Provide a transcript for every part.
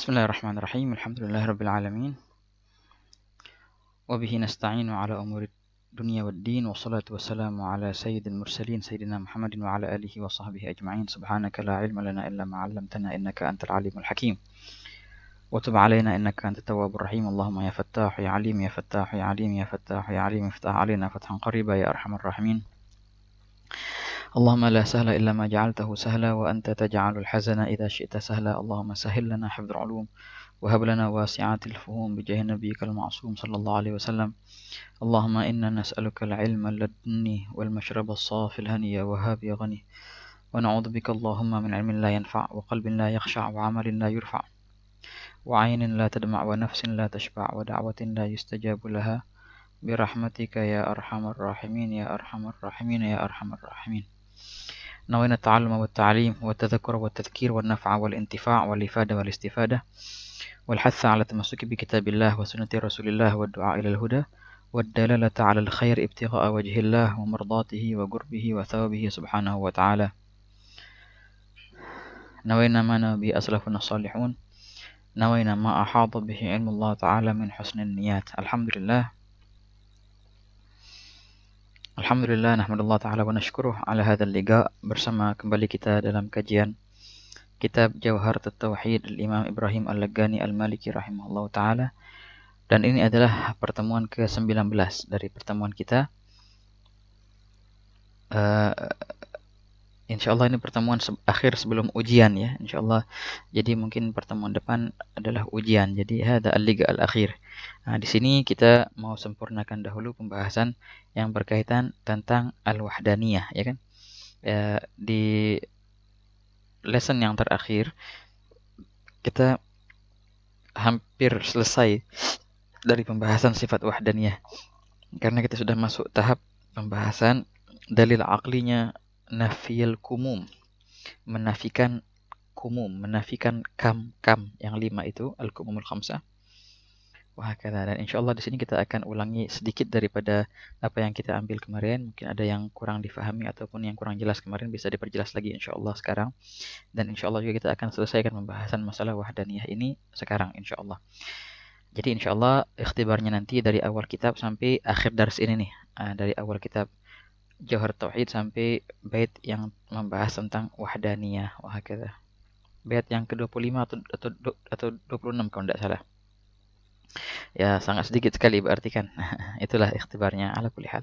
Bismillahirrahmanirrahim. Alhamdulillahirabbil alamin. Wa bihi nasta'inu ala umuri dunya waddin. Wassalatu wassalamu ala sayyidil mursalin sayyidina Muhammadin wa ala alihi wa sahbihi ajma'in. Subhanaka la ilma lana illa ma 'allamtana innaka antal alimul hakim. Wa tub 'alaina innaka antat tawwabur rahim. Allahumma ya fattah ya alim ya fattah ya alim ya fattah ya alim iftah 'alaina fathan qariba ya arhamar rahimin. اللهم لا سهل إلا ما جعلته سهلا وأنت تجعل الحزن إذا شئت سهلا اللهم سهل لنا حفظ العلوم وهب لنا واسعات الفهوم بجاه نبيك المعصوم صلى الله عليه وسلم اللهم إنا نسألك العلم اللدني والمشرب الصافي الهني وهاب غني ونعوذ بك اللهم من علم لا ينفع وقلب لا يخشع وعمل لا يرفع وعين لا تدمع ونفس لا تشبع ودعوة لا يستجاب لها برحمتك يا أرحم الراحمين يا أرحم الراحمين يا أرحم الراحمين. نوينا التعلم والتعليم والتذكر والتذكير والنفع والانتفاع والإفادة والاستفادة والحث على التمسك بكتاب الله وسنة رسول الله والدعاء إلى الهدى والدلالة على الخير ابتغاء وجه الله ومرضاته وقربه وثوابه سبحانه وتعالى. نوينا ما نبي أسلفنا الصالحون نوينا ما أحاط به علم الله تعالى من حسن النيات. Alhamdulillah, nahmadullah ta'ala wa nashkuruh ala hadzal liqa. Bersama kembali kita dalam kajian kitab Jawharatut Tauhid Al-Imam Ibrahim Al-Laghani Al-Maliki rahimahullah ta'ala. Dan ini adalah pertemuan ke-19 dari pertemuan kita. Insyaallah ini pertemuan akhir sebelum ujian ya, insyaallah. Jadi mungkin pertemuan depan adalah ujian. Jadi hadza al-liqa al-akhir. Nah, di sini kita mau sempurnakan dahulu pembahasan yang berkaitan tentang al-wahdaniyah, ya kan? Di lesson yang terakhir kita hampir selesai dari pembahasan sifat wahdaniyah. Karena kita sudah masuk tahap pembahasan dalil aqlinya nafiyul kumum, menafikan kumum, menafikan kam yang 5 itu al-kumumul khamsah. Wah, dan insyaallah di sini kita akan ulangi sedikit daripada apa yang kita ambil kemarin. Mungkin ada yang kurang difahami ataupun yang kurang jelas kemarin bisa diperjelas lagi insyaallah sekarang. Dan insyaallah juga kita akan selesaikan pembahasan masalah wahdaniyah ini sekarang insyaallah. Jadi insyaallah ikhtibarnya nanti dari awal kitab sampai akhir dars ini nih. Dari awal kitab Jawharatut Tauhid sampai bait yang membahas tentang wahdaniyah. Wah, bait yang ke-25 atau 26 kalau tidak salah. Ya, sangat sedikit sekali berarti kan. Itulah ikhtibarnya ala kulli hal.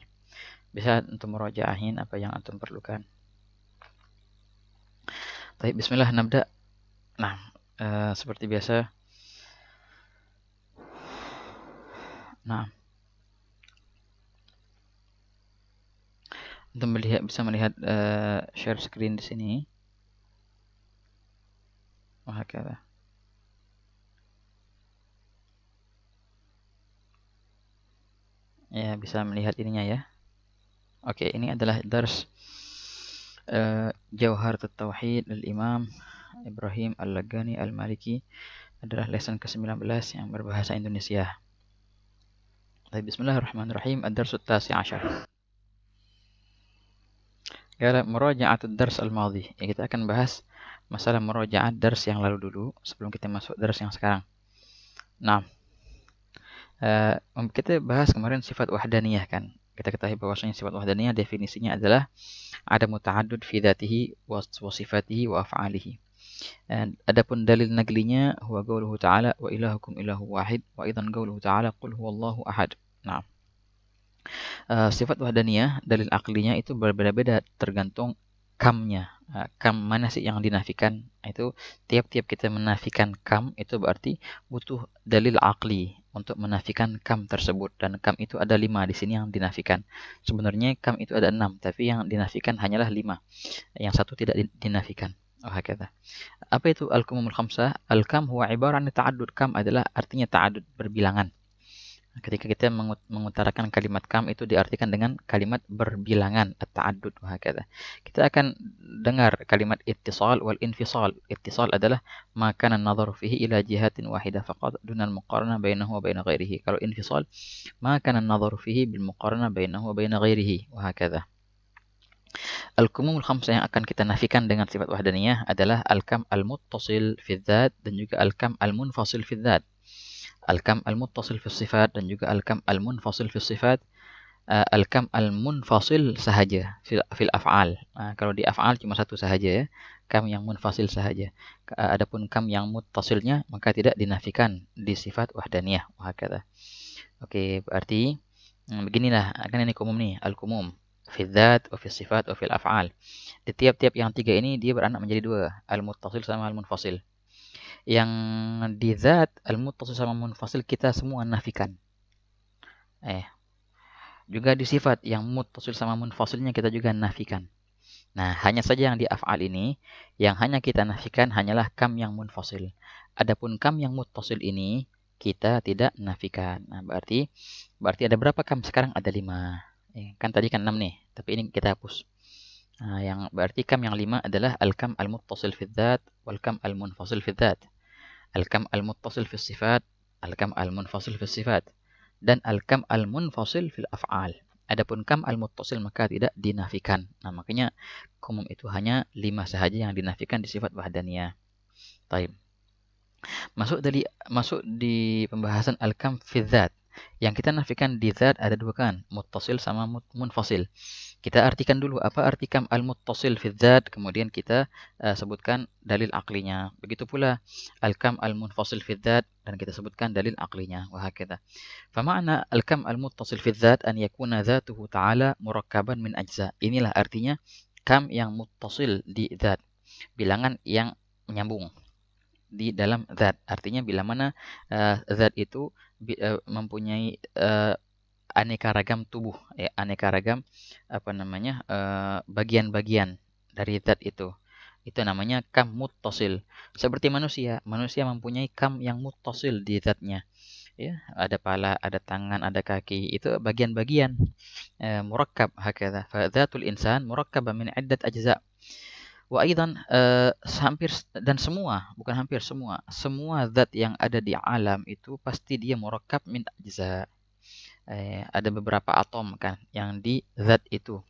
Bisa untuk merojaahin apa yang antum perlukan. Baik, bismillah nabda. Nah, seperti biasa. Nah, untuk bisa melihat share screen di sini. Wahakala. Ya, bisa melihat ininya ya. Oke, ini adalah dars Jawharatut Tauhid Al-Imam Ibrahim Al-Laghani Al-Maliki. Adalah lesson ke-19 yang berbahasa Indonesia. Bismillahirrahmanirrahim. Ad-darsut tasi' asyar. Ya, muraja'atud dars al-madhi. Ya, kita akan bahas masalah muraja'at dars yang lalu dulu sebelum kita masuk dars yang sekarang. Nah, kita bahas kemarin sifat wahdaniyah kan. Kita ketahui bahwasanya sifat wahdaniyah definisinya adalah ada muta'addud fi dzatihi wa sifatihi wa af'alihi. Adapun dalil naglinya huwa qauluhu ta'ala wa ilahukum ilahu wahid wa idzan qauluhu ta'ala qul huwallahu ahad. Nah, sifat wahdaniyah dalil aklinya itu berbeda-beda tergantung kamnya. Kam mana sih yang dinafikan? Itu tiap-tiap kita menafikan kam itu berarti butuh dalil akli untuk menafikan kam tersebut, dan kam itu ada 5 di sini yang dinafikan. Sebenarnya kam itu ada 6, tapi yang dinafikan hanyalah 5. Yang satu tidak dinafikan. Apa itu al-kumumul khamsah? Al-kam huwa ibarah an ta'addud. Kam adalah artinya ta'addud, berbilangan. Ketika kita mengutarakan kalimat kam itu diartikan dengan kalimat berbilangan, at-ta'addud. Kita akan dengar kalimat ittisal wal infisal. Ittisal adalah ma kana an-nadharu fihi ila jihatin wahidah faqat dunal muqaranah bainahu wa bain ghairihi. Kalau infisal ma kana an-nadharu fihi bil muqaranah bainahu wa bain ghairihi wa hakadha. Al-kumumul khamsah yang akan kita nafikan dengan sifat wahdaniyah adalah al-kam al-muttasil fi dzat dan juga al-kam al-munfasil fi dzat. Al-kam al-muttasil fi sifat dan juga al-kam al-munfasil fi sifat. Al-kam al-munfasil sahaja fil af'al. Kalau di af'al cuma satu sahaja ya, kam yang munfasil sahaja. Adapun kam yang muttasilnya maka tidak dinafikan di sifat wahdaniyah. Wahakadha. Oke, berarti beginilah, kan ini umum nih, al-kumum fi dzat wa fi sifat wa fil af'al. Di tiap-tiap yang tiga ini dia beranak menjadi dua, al-muttasil sama al-munfasil. Yang di zat al-muttasil sama munfasil kita semua nafikan. Juga di sifat yang muttasil sama munfasilnya kita juga nafikan. Nah, hanya saja yang di af'al ini yang hanya kita nafikan hanyalah kam yang munfasil. Adapun kam yang muttasil ini kita tidak nafikan. Nah, berarti ada berapa kam sekarang? Ada 5. Kan tadi kan 6 nih, tapi ini kita hapus. Nah, yang berarti kam yang 5 adalah al-kam al-muttasil fi dzat wal kam al-munfasil fi dzat. Al-kam al-muttasil fi sifat, al-kam al-munfasil fi sifat, dan al-kam al-munfasil fil af'al. Adapun kam al-muttasil maka tidak dinafikan. Nah, makanya umum itu hanya 5 sahaja yang dinafikan di sifat wahdaniyah. Taib. Masuk di pembahasan al-kam fi dzat. Yang kita nafikan di zat ada 2 kan, muttasil sama munfasil. Kita artikan dulu apa arti kam al-muttasil fi dzat, kemudian kita sebutkan dalil aqlinya. Begitu pula al-kam al-munfasil fi dzat dan kita sebutkan dalil aqlinya. Wa hakadha. Fa ma'na al-kam al-muttasil fi dzat an yakuna dzatuhu ta'ala murakkaban min ajza. Inilah artinya kam yang muttasil di zat, bilangan yang menyambung di dalam zat. Artinya bila mana zat itu mempunyai aneka ragam tubuh, aneka ragam bagian-bagian dari zat itu. Itu namanya kam muttasil. Seperti manusia mempunyai kam yang muttasil di zatnya. Ya, ada pala, ada tangan, ada kaki, itu bagian-bagian murakkab hakadha. Fa dzatul insan murakkabah min iddat ajza'. Wa aidan hampir dan semua, bukan hampir semua zat yang ada di alam itu pasti dia murakkab min ajza. Ada beberapa atom kan yang di zat itu.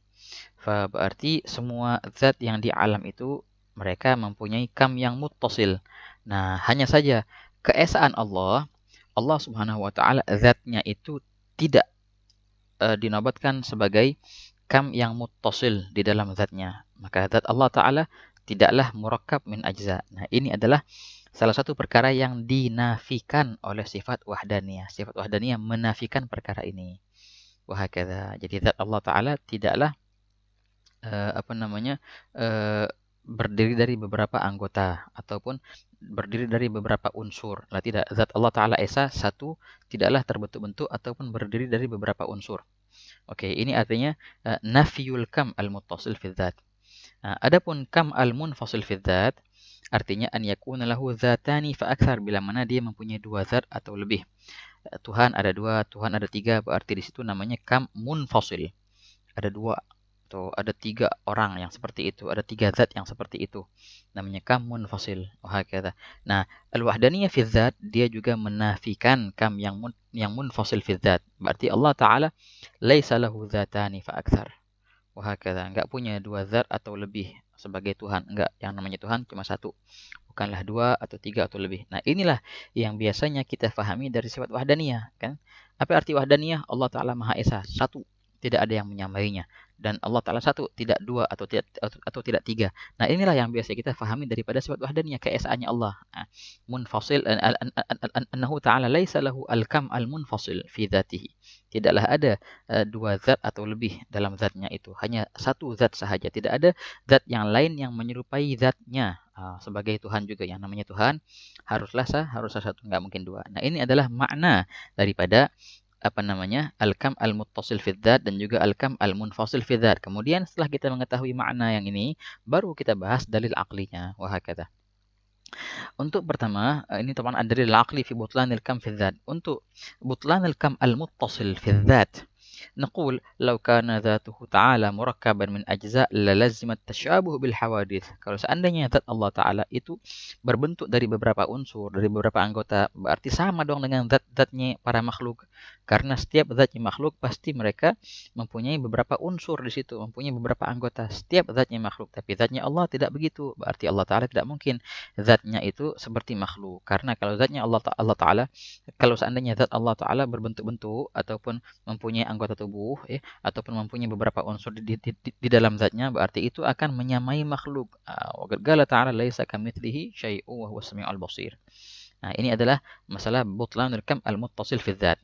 Fa berarti semua zat yang di alam itu mereka mempunyai kam yang muttasil. Nah, hanya saja keesaan Allah Subhanahu wa taala zatnya itu tidak dinobatkan sebagai kam yang muttasil di dalam zatnya. Maka zat Allah Ta'ala tidaklah murakkab min ajza. Nah, ini adalah salah satu perkara yang dinafikan oleh sifat wahdaniyah. Sifat wahdaniyah menafikan perkara ini. Wahakadha. Jadi zat Allah Ta'ala tidaklah berdiri dari beberapa anggota ataupun berdiri dari beberapa unsur. Lah tidak, zat Allah Ta'ala Esa satu tidaklah terbentuk-bentuk ataupun berdiri dari beberapa unsur. Oke, ini artinya nafiyul kam al-muttasil fi dzat. Adapun kam al-munfasil fi dzat artinya an yakuna lahu dzatani fa akthar, bila mana dia mempunyai 2 zat atau lebih. Tuhan ada 2, Tuhan ada 3, berarti di situ namanya kam munfasil. Ada 2 atau ada 3 orang yang seperti itu, ada 3 zat yang seperti itu. Namanya kam munfasil. Wahakadha. Nah, al-wahdaniyah fi dzat dia juga menafikan kam yang munfasil fi dzat. Berarti Allah Ta'ala laisa lahu dzatani fa akthar. Wahakadha. Enggak punya 2 zat atau lebih sebagai Tuhan. Enggak, yang namanya Tuhan cuma 1. Bukanlah 2 atau 3 atau lebih. Nah, inilah yang biasanya kita fahami dari sifat wahdaniyah, kan? Apa arti wahdaniyah? Allah Ta'ala Maha Esa, 1. Tidak ada yang menyamainya. Dan Allah Ta'ala 1, tidak 2 atau tidak 3. Nah, inilah yang biasa kita fahami daripada sifat wahdaniyah, keesaannya Allah. Munfasil, annahu ta'ala laisa lahu al-kam al-munfasil fi dzatihi. Tidaklah ada 2 zat atau lebih dalam zatnya itu. Hanya 1 zat sahaja. Tidak ada zat yang lain yang menyerupai zatnya. Sebagai Tuhan juga, yang namanya Tuhan haruslah 1, enggak mungkin 2. Nah, ini adalah makna daripada al-kam al-muttasil fi dzat dan juga al-kam al-munfasil fi dzat. Kemudian setelah kita mengetahui makna yang ini, baru kita bahas dalil aqlinya. Wa hakadha. Untuk pertama, ini teman ada dalil aqli fi butlanil kam fi dzat. Untuk butlanil kam al-muttasil fi dzat, نقول لو كان ذاته تعالى مركبا من أجزاء للزم التشابه بالحوادث. Kalau seandainya zat Allah Ta'ala itu berbentuk dari beberapa unsur, dari beberapa anggota, berarti sama dong dengan zat-zatnya para makhluk. Karena setiap zatnya makhluk pasti mereka mempunyai beberapa unsur di situ, mempunyai beberapa anggota. Setiap zatnya makhluk, tapi zatnya Allah tidak begitu. Berarti Allah Ta'ala tidak mungkin zatnya itu seperti makhluk. Karena kalau zatnya Allah Ta'ala, kalau seandainya zat Allah Ta'ala berbentuk-bentuk ataupun mempunyai anggota tubuh, ya, ataupun mempunyai beberapa unsur di dalam zatnya, berarti itu akan menyamai makhluk. Wa qala ta'ala laisa kamitslihi syai'un wa huwas samiul basir. Nah, ini adalah masalah butlanul kam al-muttasil fi dzat.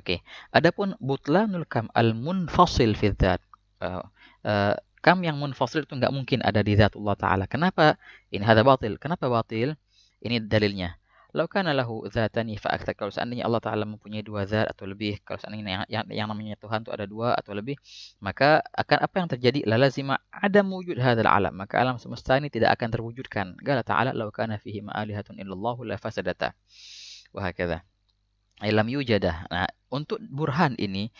Oke. Adapun butlanul kam al-munfasil fi dzat. Uh, Kam yang munfasil itu nggak mungkin ada di zatullah Ta'ala. Kenapa? Ini hada batil. Kenapa batil? Ini dalilnya. Lau kana lahu dzatani fa aktsar. Kalau seandainya Allah Ta'ala mempunyai dua zat atau lebih, kalau seandainya yang namanya Tuhan itu ada dua atau lebih, maka akan apa yang terjadi? La lazima adam wujud hadzal alam. Maka alam semesta ini tidak akan terwujudkan. Qala Ta'ala lau kana fihi ma'alihatun illallah la fasadata. Wa hakadha. Lam yujadah. Nah, untuk burhan ini,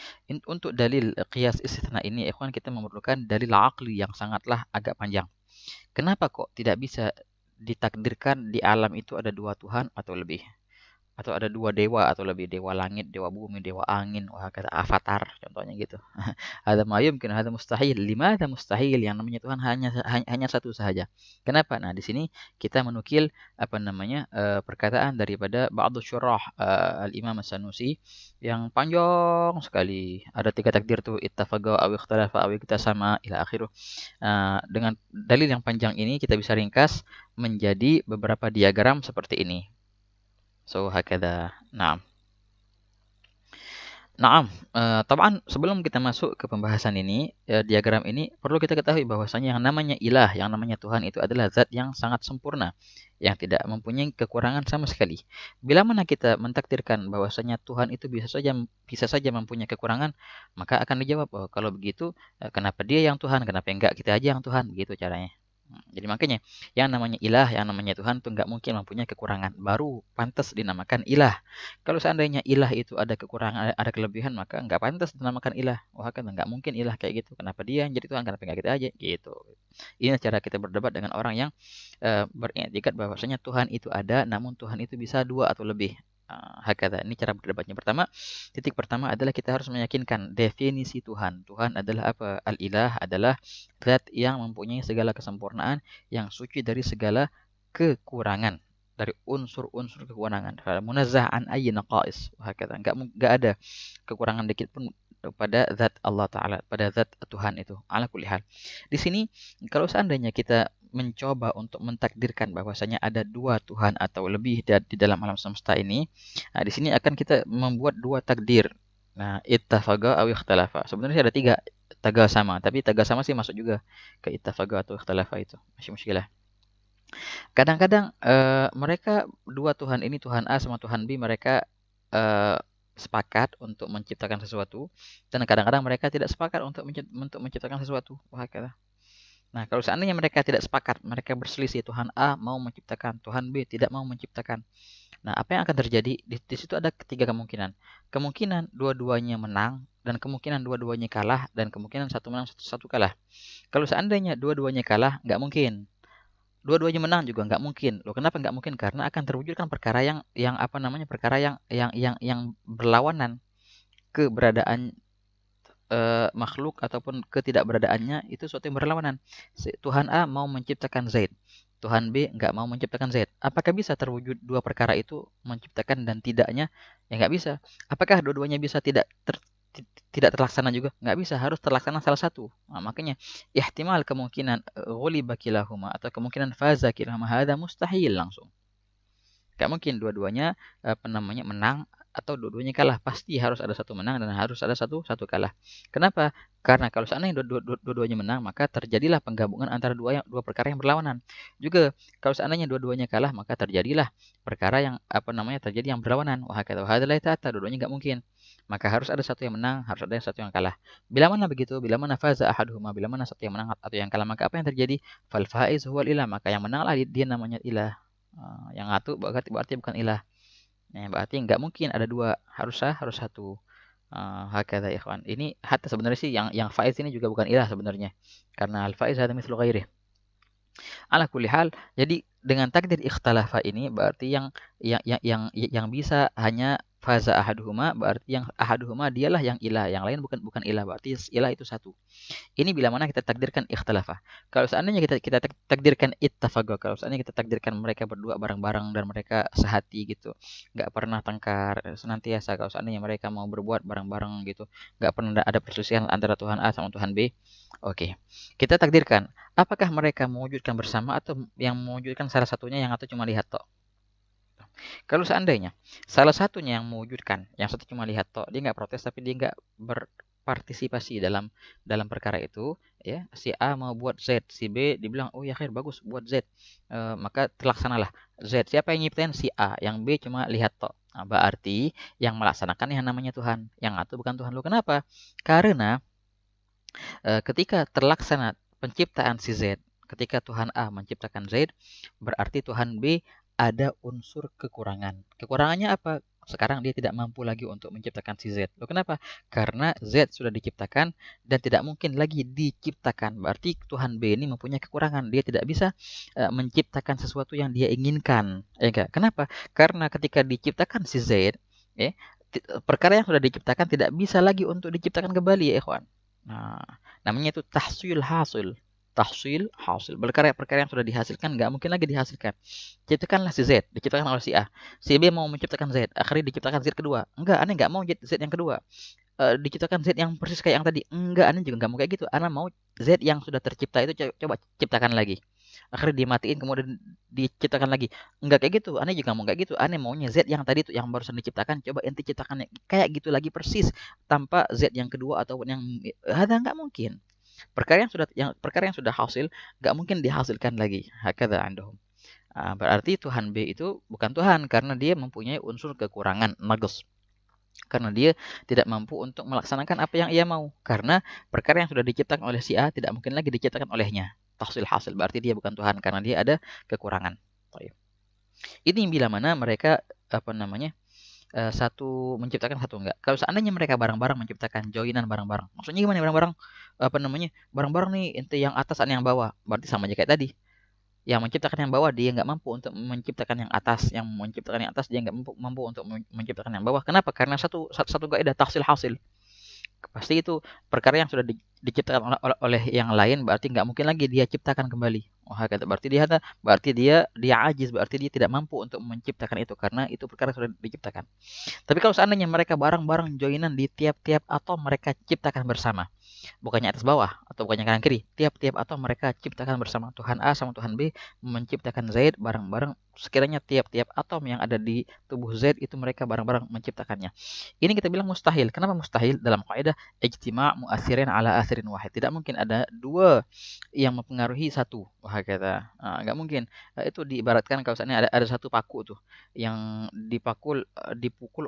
untuk dalil qiyas istitsna ini, ikhwan, kita memerlukan dalil aqli yang sangatlah agak panjang. Kenapa kok tidak bisa ditakdirkan di alam itu ada dua Tuhan atau lebih? Atau ada dua dewa atau lebih, dewa langit, dewa bumi, dewa angin, wah kata avatar contohnya gitu. Ada mayum mungkin ada mustahil. Lima ada mustahil, yang namanya Tuhan hanya satu saja. Kenapa? Nah, di sini kita menukil apa namanya perkataan daripada ba'du syurah al-Imam As-Sanusi yang panjang sekali. Ada tiga takdir tuh, ittafaqa aw ikhtalafa aw iktasama ila akhirih. Dengan dalil yang panjang ini kita bisa ringkas menjadi beberapa diagram seperti ini. So, hakada. Nah, naam. Tab'an sebelum kita masuk ke pembahasan ini, diagram ini perlu kita ketahui bahwasanya yang namanya ilah, yang namanya Tuhan itu adalah zat yang sangat sempurna, yang tidak mempunyai kekurangan sama sekali. Bila mana kita mentakdirkan bahwasanya Tuhan itu bisa saja mempunyai kekurangan, maka akan dijawab, "Oh, kalau begitu, kenapa dia yang Tuhan? Kenapa enggak kita aja yang Tuhan?" Begitu caranya. Jadi makanya yang namanya ilah, yang namanya Tuhan itu nggak mungkin mempunyai kekurangan. Baru pantas dinamakan ilah. Kalau seandainya ilah itu ada kekurangan, ada kelebihan, maka nggak pantas dinamakan ilah. Wah, kan nggak mungkin ilah kayak gitu. Kenapa dia yang jadi Tuhan? Kenapa nggak kita aja? Gitu. Ini cara kita berdebat dengan orang yang beriktikad bahwasanya Tuhan itu ada, namun Tuhan itu bisa dua atau lebih. Hakata. Ini cara berdebatnya. Titik pertama adalah kita harus meyakinkan definisi Tuhan. Tuhan adalah apa? Al-ilah adalah zat yang mempunyai segala kesempurnaan, yang suci dari segala kekurangan, dari unsur-unsur kekurangan. Munazzah an ayyi naqais. Hakata. Enggak ada kekurangan dikit pun pada zat Allah Ta'ala, pada zat Tuhan itu. Ala kulli hal. Di sini, kalau seandainya kita mencoba untuk mentakdirkan bahwasanya ada dua Tuhan atau lebih di dalam alam semesta ini, nah, di sini akan kita membuat dua takdir. Nah, ittafaqa aw ikhtalafa. Sebenarnya ada tiga taga sama, tapi taga sama sih masuk juga ke ittafaqa atau ikhtalafa itu. Masih muskilah. Kadang-kadang mereka dua Tuhan ini, Tuhan A sama Tuhan B, mereka eh, sepakat untuk menciptakan sesuatu, dan kadang-kadang mereka tidak sepakat untuk menciptakan sesuatu. Wah, nah, kalau seandainya mereka tidak sepakat, mereka berselisih, Tuhan A mau menciptakan, Tuhan B tidak mau menciptakan. Nah, apa yang akan terjadi? Di situ ada ketiga kemungkinan. Kemungkinan dua-duanya menang, dan kemungkinan dua-duanya kalah, dan kemungkinan satu menang, satu kalah. Kalau seandainya dua-duanya kalah, nggak mungkin. Dua-duanya menang juga nggak mungkin. Loh, kenapa nggak mungkin? Karena akan terwujudkan perkara yang apa namanya? Perkara yang berlawanan. Keberadaan makhluk ataupun ketidakberadaannya itu suatu yang berlawanan. Tuhan A mau menciptakan Z, Tuhan B nggak mau menciptakan Z. Apakah bisa terwujud dua perkara itu, menciptakan dan tidaknya? Ya nggak bisa. Apakah dua-duanya bisa tidak terlaksana juga? Nggak bisa, harus terlaksana salah satu. Nah, makanya ihtimal kemungkinan ghuliba kilahuma atau kemungkinan faza kilahuma hadza mustahil langsung. Gak mungkin dua-duanya menang atau dua-duanya kalah. Pasti harus ada satu menang dan harus ada satu kalah. Kenapa? Karena kalau seandainya dua-duanya menang, maka terjadilah penggabungan antara dua perkara yang berlawanan. Juga kalau seandainya dua-duanya kalah, maka terjadilah perkara yang terjadi yang berlawanan. Wah, kata hadzal ta'ata, dua-duanya nggak mungkin. Maka harus ada satu yang menang, harus ada satu yang kalah. Bila mana begitu? Bila mana faza ahaduhuma, bila mana satu yang menang atau yang kalah, maka apa yang terjadi? Fal faiz huwal ilah, maka yang menanglah dia namanya ilah. Yang satu berarti bukan ilah. Berarti nggak mungkin ada dua, harus satu. Hakadha ikhwan. Ini hatta sebenarnya sih yang faiz ini juga bukan ilah sebenarnya. Karena al-faiz hadza mithlu ghairih. Ala kulli hal, jadi dengan takdir ikhtalafa ini berarti yang bisa hanya faza ahaduhuma berarti yang ahaduhuma dialah yang ilah, yang lain bukan ilah, berarti ilah itu satu. Ini bila mana kita takdirkan ikhtilafah. Kalau seandainya kita takdirkan ittafaqa, kalau seandainya kita takdirkan mereka berdua bareng-bareng dan mereka sehati gitu, nggak pernah tengkar senantiasa. Kalau seandainya mereka mau berbuat bareng-bareng gitu, nggak pernah ada perselisihan antara Tuhan A sama Tuhan B. Oke, kita takdirkan apakah mereka mewujudkan bersama atau yang mewujudkan salah satunya yang atau cuma lihat toh. Kalau seandainya salah satunya yang mewujudkan, yang satu cuma lihat toh, dia nggak protes tapi dia nggak berpartisipasi dalam dalam perkara itu, ya si A mau buat Z, si B dibilang oh ya khair bagus buat Z. Maka terlaksanalah Z. Siapa yang nyiptain? Si A. Yang B cuma lihat toh. Nah, berarti yang melaksanakan yang namanya Tuhan, yang ngatur bukan Tuhan. Lu kenapa? Karena ketika terlaksana penciptaan si Z, ketika Tuhan A menciptakan Z, berarti Tuhan B ada unsur kekurangan. Kekurangannya apa? Sekarang dia tidak mampu lagi untuk menciptakan si Z. Loh kenapa? Karena Z sudah diciptakan dan tidak mungkin lagi diciptakan. Berarti Tuhan B ini mempunyai kekurangan. Dia tidak bisa menciptakan sesuatu yang dia inginkan. Ya enggak? Kenapa? Karena ketika diciptakan si Z, ya, perkara yang sudah diciptakan tidak bisa lagi untuk diciptakan kembali ya ikhwan. Nah, namanya itu tahsil hasil. Tahsil hasil. Perkara yang sudah dihasilkan nggak mungkin lagi dihasilkan. Ciptakanlah si Z, diciptakan oleh si A. Si B mau menciptakan Z, akhirnya diciptakan Z kedua. Enggak, aneh nggak mau Z yang kedua. Diciptakan Z yang persis kayak yang tadi. Enggak, aneh juga nggak mau kayak gitu. Aneh mau Z yang sudah tercipta itu coba ciptakan lagi. Akhirnya dimatiin kemudian diciptakan lagi. Enggak kayak gitu. Aneh juga mau kayak gitu. Aneh maunya Z yang tadi tuh yang barusan diciptakan coba ente ciptakan kayak gitu lagi persis tanpa Z yang kedua ataupun yang ada nggak mungkin. Perkara yang sudah hasil nggak mungkin dihasilkan lagi. Hakadha andahum. Berarti Tuhan B itu bukan Tuhan karena dia mempunyai unsur kekurangan naqs. Karena dia tidak mampu untuk melaksanakan apa yang ia mau. Karena perkara yang sudah diciptakan oleh si A tidak mungkin lagi diciptakan olehnya. Tahsil hasil berarti dia bukan Tuhan karena dia ada kekurangan. Ini bila mana mereka apa namanya satu menciptakan satu enggak. Kalau seandainya mereka bareng-bareng menciptakan joinan bareng-bareng, maksudnya gimana bareng-bareng? Apa namanya? Bareng-bareng nih ente yang atas ane yang bawah. Berarti sama aja kayak tadi. Yang menciptakan yang bawah dia nggak mampu untuk menciptakan yang atas, yang menciptakan yang atas dia nggak mampu untuk menciptakan yang bawah. Kenapa? Karena satu kaidah tahsil hasil. Pasti itu perkara yang sudah diciptakan oleh yang lain berarti nggak mungkin lagi dia ciptakan kembali. Kata berarti dia ajiz, berarti dia tidak mampu untuk menciptakan itu karena itu perkara sudah diciptakan. Tapi kalau seandainya mereka bareng-bareng joinan di tiap-tiap atom mereka ciptakan bersama, bukannya atas bawah atau bukannya kanan kiri, tiap-tiap atom mereka ciptakan bersama. Tuhan A sama Tuhan B menciptakan Z bareng-bareng. Sekiranya tiap-tiap atom yang ada di tubuh Z itu mereka bareng-bareng menciptakannya. Ini kita bilang mustahil. Kenapa mustahil? Dalam kaidah ijtima' mu'athirin ala athirin wahid. Tidak mungkin ada dua yang mempengaruhi satu. Wah kata, nggak mungkin. Itu diibaratkan kalau misalnya ada satu paku tuh yang dipukul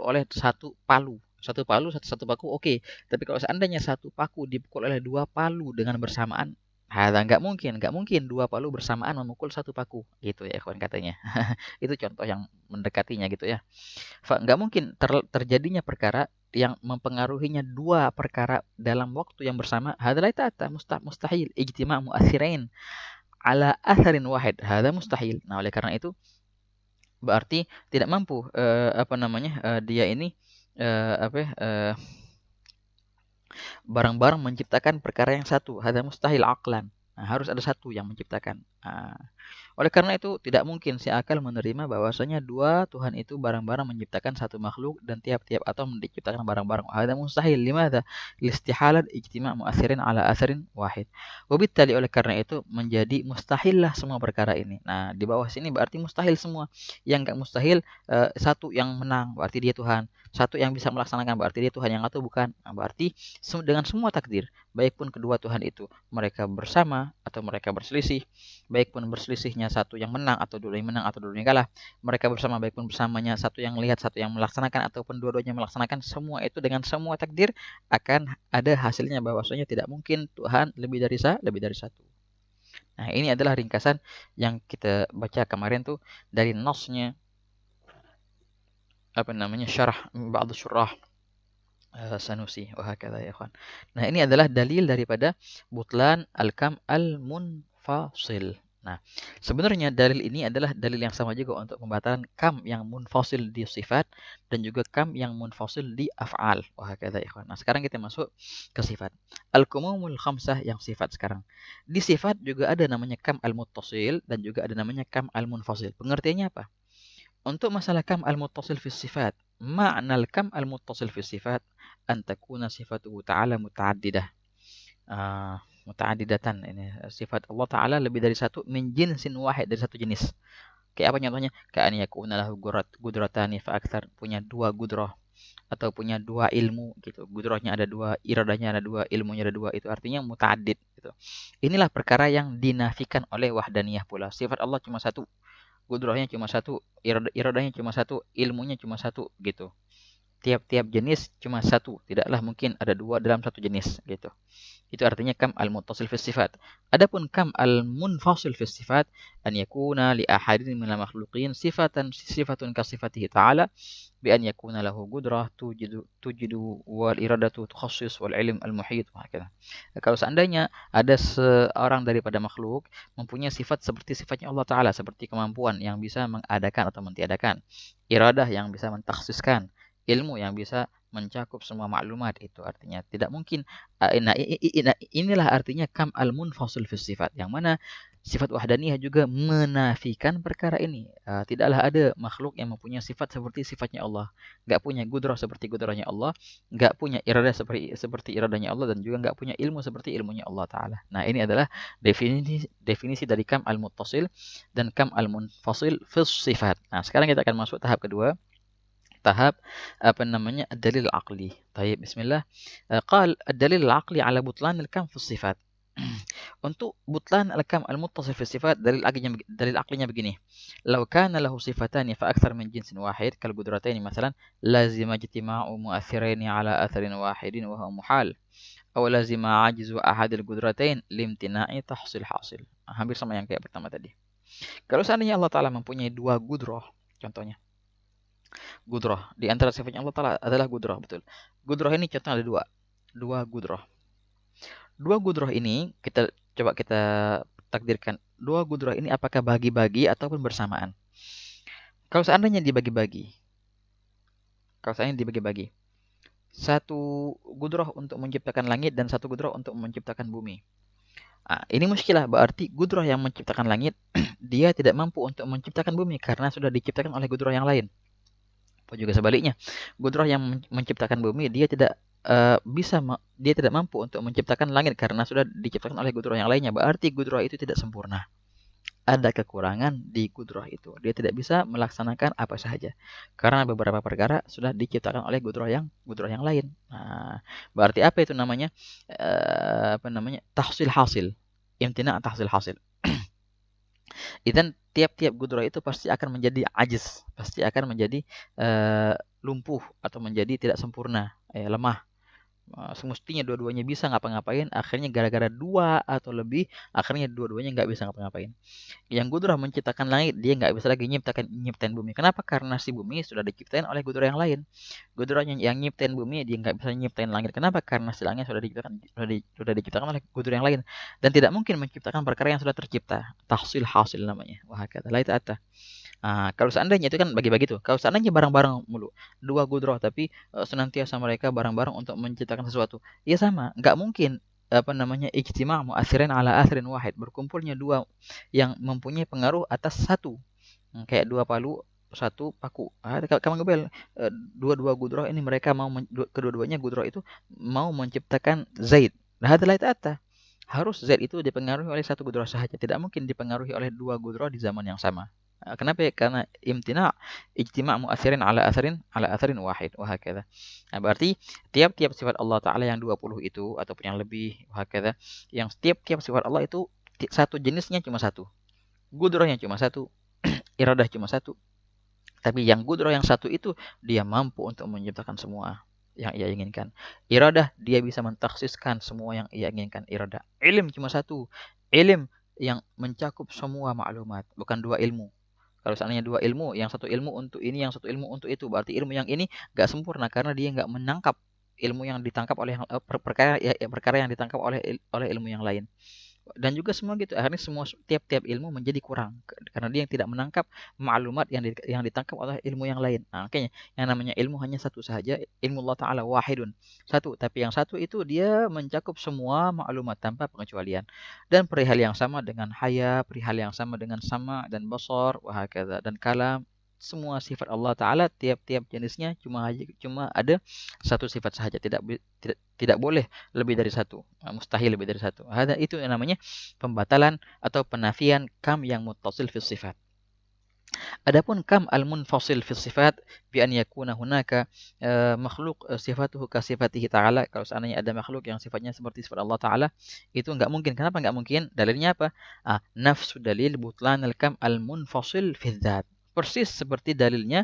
oleh satu palu. Satu paku oke. Tapi kalau seandainya satu paku dipukul oleh dua palu dengan bersamaan, nggak mungkin dua palu bersamaan memukul satu paku, gitu ya ikhwan katanya. Itu contoh yang mendekatinya gitu ya. Nggak mungkin terjadinya perkara yang mempengaruhinya dua perkara dalam waktu yang bersama. Hada la ta'ata mustahil ijtima' mu'athirain ala atharin wahid. Hada mustahil. Nah, oleh karena itu berarti tidak mampu apa namanya dia ini apa barang-barang menciptakan perkara yang satu. Hada mustahil aqlan. Nah, harus ada satu yang menciptakan. Oleh karena itu, tidak mungkin si akal menerima bahwasanya dua Tuhan itu barang-barang menciptakan satu makhluk dan tiap-tiap atom diciptakan barang-barang. Hada mustahil. Limadha? Listihalat ijtima' mu'athirin ala atharin wahid. Wabittali oleh karena itu menjadi mustahillah semua perkara ini. Nah, di bawah sini berarti mustahil semua. Yang enggak mustahil satu yang menang berarti dia Tuhan. Satu yang bisa melaksanakan berarti dia Tuhan, yang atau bukan. Nah, berarti dengan semua takdir, baik pun kedua Tuhan itu mereka bersama atau mereka berselisih, baik pun berselisihnya satu yang menang atau dua yang menang atau dua yang kalah, mereka bersama baik pun bersamanya satu yang melihat satu yang melaksanakan ataupun dua-duanya melaksanakan, semua itu dengan semua takdir akan ada hasilnya bahwasanya tidak mungkin Tuhan lebih dari satu. Nah, ini adalah ringkasan yang kita baca kemarin tuh dari nasnya apa namanya syarah ba'd syurah Sanusi. Wahakadha ya ikhwan. Nah, ini adalah dalil daripada butlan al-kam al-munfasil. Nah, sebenarnya dalil ini adalah dalil yang sama juga untuk pembatalan kam yang munfasil di sifat dan juga kam yang munfasil di af'al. Wah, kata ikhwan. Nah, sekarang kita masuk ke sifat. Al-kumumul khamsah yang sifat sekarang. Di sifat juga ada namanya kam al-muttasil dan juga ada namanya kam al-munfasil. Pengertiannya apa? Untuk masalah kam al-muttasil fi sifat, ma'na al-kam al-muttasil fi sifat an takuna sifatuhu ta'ala muta'addidah. Muta'adidatan ini sifat Allah Ta'ala lebih dari satu min jinsin wahid dari satu jenis. Kayak apa contohnya? Kayak an yakuna lahu gudratani fa aktsar, punya dua gudrah atau punya dua ilmu gitu. Gudrahnya ada dua, iradahnya ada dua, ilmunya ada dua. Itu artinya muta'addid gitu. Inilah perkara yang dinafikan oleh wahdaniyah pula. Sifat Allah cuma satu, gudrahnya cuma satu, iradahnya cuma satu, ilmunya cuma satu gitu. Tiap-tiap jenis cuma satu, tidaklah mungkin ada dua dalam satu jenis gitu. Itu artinya kam al-muttasil fi sifat. Adapun kam al-munfasil fi sifat an yakuna li ahadin minal makhluqin sifatun ka sifatihi ta'ala bi an yakuna lahu qudrah tujidu wal iradatu tukhassis wal ilm al-muhit wa hakadha. Kalau seandainya ada seorang daripada makhluk mempunyai sifat seperti sifatnya Allah Ta'ala, seperti kemampuan yang bisa mengadakan atau mentiadakan, iradah yang bisa mentakhsiskan, ilmu yang bisa mencakup semua maklumat, itu artinya tidak mungkin. Nah, inilah artinya kam al-munfasil fi sifat, yang mana sifat wahdaniyah juga menafikan perkara ini. Tidaklah ada makhluk yang mempunyai sifat seperti sifatnya Allah, nggak punya gudrah seperti gudrahnya Allah, nggak punya iradah seperti iradahnya Allah, dan juga nggak punya ilmu seperti ilmunya Allah Ta'ala. Nah, ini adalah definisi dari kam al-muttasil dan kam al-munfasil fi sifat. Nah, sekarang kita akan masuk tahap kedua, tahap apa namanya ad-dalil al-aqli. Baik, bismillah. Qal ad-dalil al-aqli ala butlan al-kam fi sifat. Untuk butlan al-kam al-muttasil fi sifat, dalil aqlinya begini. Law kana lahu sifatani fa akthar min jinsin wahid kal qudrataini masalan lazima ijtima'u mu'athiraini ala atharin wahidin wa huwa muhal. Aw lazima ajzu ahad al-qudratain limtina'i tahsil hasil. Hampir sama yang kayak pertama tadi. Kalau seandainya Allah Ta'ala mempunyai dua gudrah, contohnya gudrah. Di antara sifatnya Allah Ta'ala adalah gudrah, betul. Gudrah ini contohnya ada dua. Dua gudrah. Dua gudrah ini kita takdirkan. Dua gudrah ini apakah bagi-bagi ataupun bersamaan? Kalau seandainya dibagi-bagi. Satu gudrah untuk menciptakan langit dan satu gudrah untuk menciptakan bumi. Ini muskilah, berarti gudrah yang menciptakan langit dia tidak mampu untuk menciptakan bumi karena sudah diciptakan oleh gudrah yang lain. Atau juga sebaliknya, gudrah yang menciptakan bumi dia tidak dia tidak mampu untuk menciptakan langit karena sudah diciptakan oleh gudrah yang lainnya. Berarti gudrah itu tidak sempurna. Ada kekurangan di gudrah itu. Dia tidak bisa melaksanakan apa saja karena beberapa perkara sudah diciptakan oleh gudrah yang lain. Nah, berarti apa itu namanya? Tahsil hasil. Imtina' tahsil hasil. Dan tiap-tiap gudrah itu pasti akan menjadi ajiz, pasti akan menjadi lumpuh atau menjadi tidak sempurna, lemah. Semestinya dua-duanya bisa ngapa-ngapain, akhirnya gara-gara dua atau lebih, akhirnya dua-duanya nggak bisa ngapa-ngapain. Yang gudrah menciptakan langit, dia nggak bisa lagi nyiptain bumi. Kenapa? Karena si bumi sudah diciptain oleh gudrah yang lain. Gudrah yang nyiptain bumi, dia nggak bisa nyiptain langit. Kenapa? Karena si langit sudah diciptakan oleh gudrah yang lain. Dan tidak mungkin menciptakan perkara yang sudah tercipta. Tahsil hasil namanya. Wah, kata lain atas. Kalau seandainya itu kan bagi-bagi tuh. Kalau seandainya barang-barang mulu, dua gudrah tapi senantiasa mereka barang-barang untuk menciptakan sesuatu. Ya sama, nggak mungkin ijtima' mu'athirin ala athirin wahid, berkumpulnya dua yang mempunyai pengaruh atas satu. Kayak dua palu satu paku. Kamu ngebel dua-dua gudrah ini mereka kedua-duanya gudrah itu mau menciptakan Zaid. Nah, hadalah itu harus Z itu dipengaruhi oleh satu gudrah saja, tidak mungkin dipengaruhi oleh dua gudrah di zaman yang sama. Kenapa? Karena ijtima' mu'athirin ala atharin wahid, wa hakadha. Nah, berarti tiap-tiap sifat Allah Ta'ala yang 20 itu ataupun yang lebih, wa hakadha, yang tiap-tiap sifat Allah itu satu jenisnya cuma satu. Gudrahnya cuma satu, iradah cuma satu. Tapi yang gudrah yang satu itu dia mampu untuk menciptakan semua yang ia inginkan. Iradah dia bisa mentaksiskan semua yang ia inginkan. Iradah. Ilm cuma satu. Ilm yang mencakup semua maklumat, bukan dua ilmu. Kalau seandainya dua ilmu, yang satu ilmu untuk ini, yang satu ilmu untuk itu, berarti ilmu yang ini gak sempurna karena dia gak menangkap ilmu yang ditangkap oleh perkara yang ditangkap oleh ilmu yang lain. Dan juga semua gitu, akhirnya semua tiap-tiap ilmu menjadi kurang karena dia yang tidak menangkap maklumat yang ditangkap oleh ilmu yang lain. Nah, makanya yang namanya ilmu hanya satu saja, ilmu Allah Ta'ala wahidun. Satu, tapi yang satu itu dia mencakup semua maklumat tanpa pengecualian. Dan perihal yang sama dengan haya, perihal yang sama dengan sama dan basar, wahakadha, dan kalam. Semua sifat Allah Ta'ala tiap-tiap jenisnya cuma ada satu sifat saja, tidak boleh lebih dari satu, mustahil lebih dari satu. Itu yang namanya pembatalan atau penafian kam yang muttasil fi sifat. Adapun kam al-munfasil fi sifat bi an yakuna hunaka makhluk sifatuhu ka sifatihi ta'ala. Kalau seandainya ada makhluk yang sifatnya seperti sifat Allah Ta'ala, itu enggak mungkin. Kenapa enggak mungkin? Dalilnya apa? Nafsu dalil butlan al-kam al-munfasil fi dzat. Persis seperti dalilnya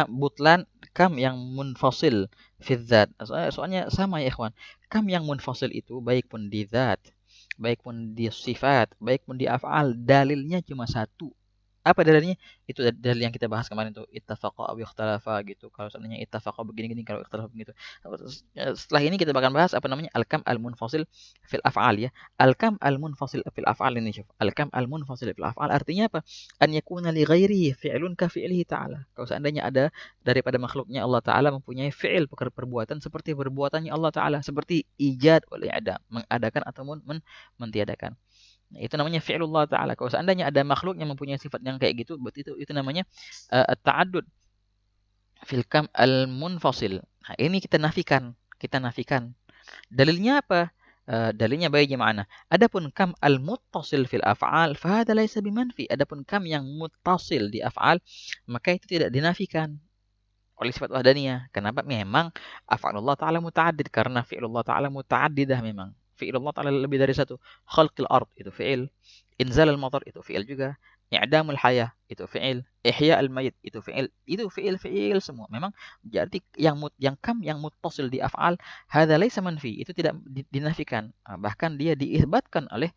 butlan kam yang munfasil fi dzat. Soalnya sama ya ikhwan. Kam yang munfasil itu baik pun di dzat, baik pun di sifat, baik pun di af'al, dalilnya cuma satu. Apa dalilnya? Itu dalil yang kita bahas kemarin tuh, ittafaqa aw ikhtalafa gitu. Kalau seandainya ittafaqa begini-gini, kalau ikhtalafa begitu. Setelah ini kita bakal bahas apa namanya? Al-kam al-munfasil fil af'al ya. Al-kam al-munfasil fil af'al ini syuf. Al-kam al-munfasil fil af'al artinya apa? An yakuna li ghairihi fi'lun ka fi'lihi ta'ala. Kalau seandainya ada daripada makhluknya Allah Ta'ala mempunyai fi'il, perbuatan seperti perbuatannya Allah Ta'ala, seperti ijad wal i'dam, mengadakan ataupun mentiadakan. Nah, itu namanya fi'lullah ta'ala. Kalau seandainya ada makhluk yang mempunyai sifat yang kayak gitu, berarti itu namanya at-ta'addud fil kam al-munfasil. Nah, ini kita nafikan. Dalilnya apa? Dalilnya baik mana? Adapun kam al-muttasil fil af'al, fahada laisa bimanfi. Adapun kam yang muttasil di af'al, maka itu tidak dinafikan oleh sifat wahdaniyah. Kenapa? Memang af'alullah ta'ala muta'addid, karena fi'lullah ta'ala muta'addidah memang. Fi'lullah ta'ala lebih dari satu. Khalqil ard itu fi'il, inzal al-matar itu fi'il juga, i'damul hayah itu fi'il, ihya al-mayit itu fi'il. Itu fi'il semua. Memang jadi yang kam yang muttasil di af'al, hadza laisa manfi, itu tidak dinafikan. Bahkan dia diisbatkan oleh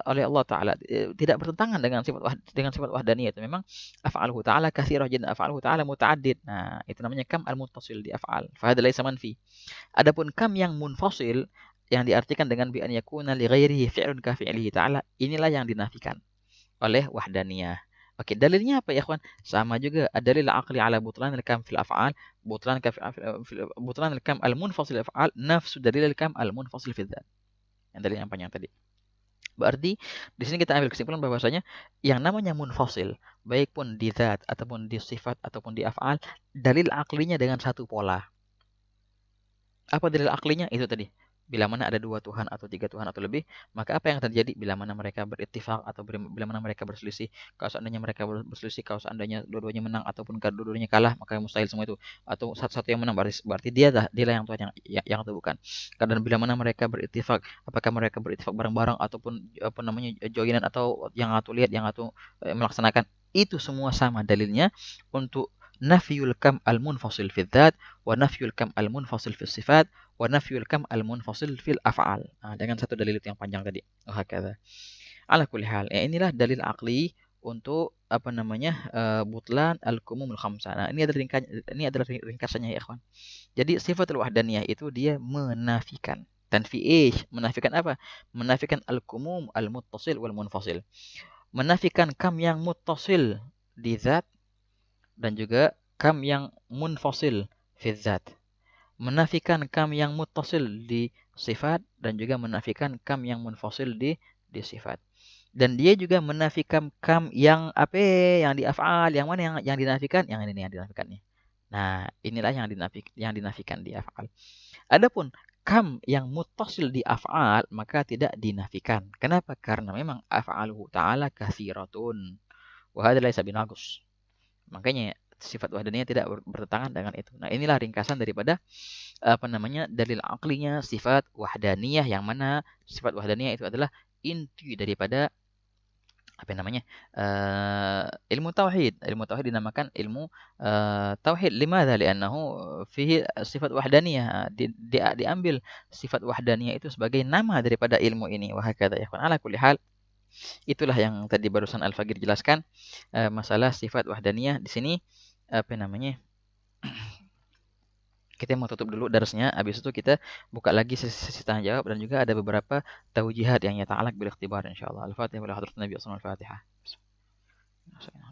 Allah Ta'ala, tidak bertentangan dengan sifat wahdaniyah. Itu memang af'aluhu ta'ala katsirah, jin af'aluhu ta'ala muta'addid. Nah, itu namanya kam al-muttasil di af'al. Fa hadza laisa manfi. Adapun kam yang munfasil yang diartikan dengan bi an yakuna li ghairihi fi'lun ka fi'lihi ta'ala, inilah yang dinafikan oleh wahdaniyah. Oke, dalilnya apa ya, ikhwan? Sama juga, ad-dalil aqli ala butlan al-kam fil af'al, butlan al-kam al-munfasil fil af'al, nafsu dalil al-kam al-munfasil fil dzat. Yang dalil yang panjang tadi. Berarti di sini kita ambil kesimpulan bahwasanya yang namanya munfasil, baik pun di zat ataupun di sifat ataupun di af'al, dalil aklinya dengan satu pola. Apa dalil aklinya? Itu tadi. Bila mana ada 2 Tuhan atau 3 Tuhan atau lebih, maka apa yang terjadi bila mana mereka berittifaq atau bila mana mereka berselisih? Kalau seandainya mereka berselisih, kalau seandainya dua-duanya menang ataupun dua-duanya kalah, maka mustahil semua itu. Atau satu-satu yang menang, berarti dialah yang Tuhan yang itu bukan. Karena bila mana mereka berittifaq, apakah mereka berittifaq bareng-bareng ataupun apa namanya joinan atau yang satu lihat, yang satu melaksanakan, itu semua sama dalilnya untuk nafyul kam al-munfasil fi dzat wa nafyul kam al-munfasil fi sifat wa nafyul kam al-munfasil fil af'al. Dengan satu dalil itu yang panjang tadi. Hakadha. Ala kulli hal, ya inilah dalil akli untuk apa namanya butlan al-kumumul khamsah. Nah, ini adalah ringkasannya ya ikhwan. Jadi sifatul wahdaniyah itu dia menafikan. Tanfi'ih, menafikan apa? Menafikan al-kumum al-muttasil wal munfasil. Menafikan kam yang muttasil di zat dan juga kam yang munfasil fi zat. Menafikan kam yang muttasil di sifat dan juga menafikan kam yang munfasil di sifat. Dan dia juga menafikan kam yang apa? Yang di af'al. Yang mana yang dinafikan? Yang ini yang dinafikannya. Nah, inilah yang dinafikan di af'al. Adapun kam yang muttasil di af'al maka tidak dinafikan. Kenapa? Karena memang af'aluhu ta'ala katsiratun. Wa hadza laysa binaqus. Makanya sifat wahdaniyah tidak bertentangan dengan itu. Nah, inilah ringkasan daripada apa namanya dalil aklinya sifat wahdaniyah, yang mana sifat wahdaniyah itu adalah inti daripada apa namanya ilmu tauhid. Ilmu tauhid dinamakan ilmu tauhid. Limadha? Li'annahu fihi sifat wahdaniyah. Diambil sifat wahdaniyah itu sebagai nama daripada ilmu ini. Wa hakadha ya ala kulli hal. Itulah yang tadi barusan Al-Faqir jelaskan masalah sifat wahdaniyah. Di sini apa namanya Kita mau tutup dulu darsnya, habis itu kita buka lagi sesi tanya jawab dan juga ada beberapa taujihat yang yata'alaq bil ikhtibar insyaallah. Al-Fatihah wa la hadratin Nabi sallallahu alaihi wasallam. Al-Fatihah.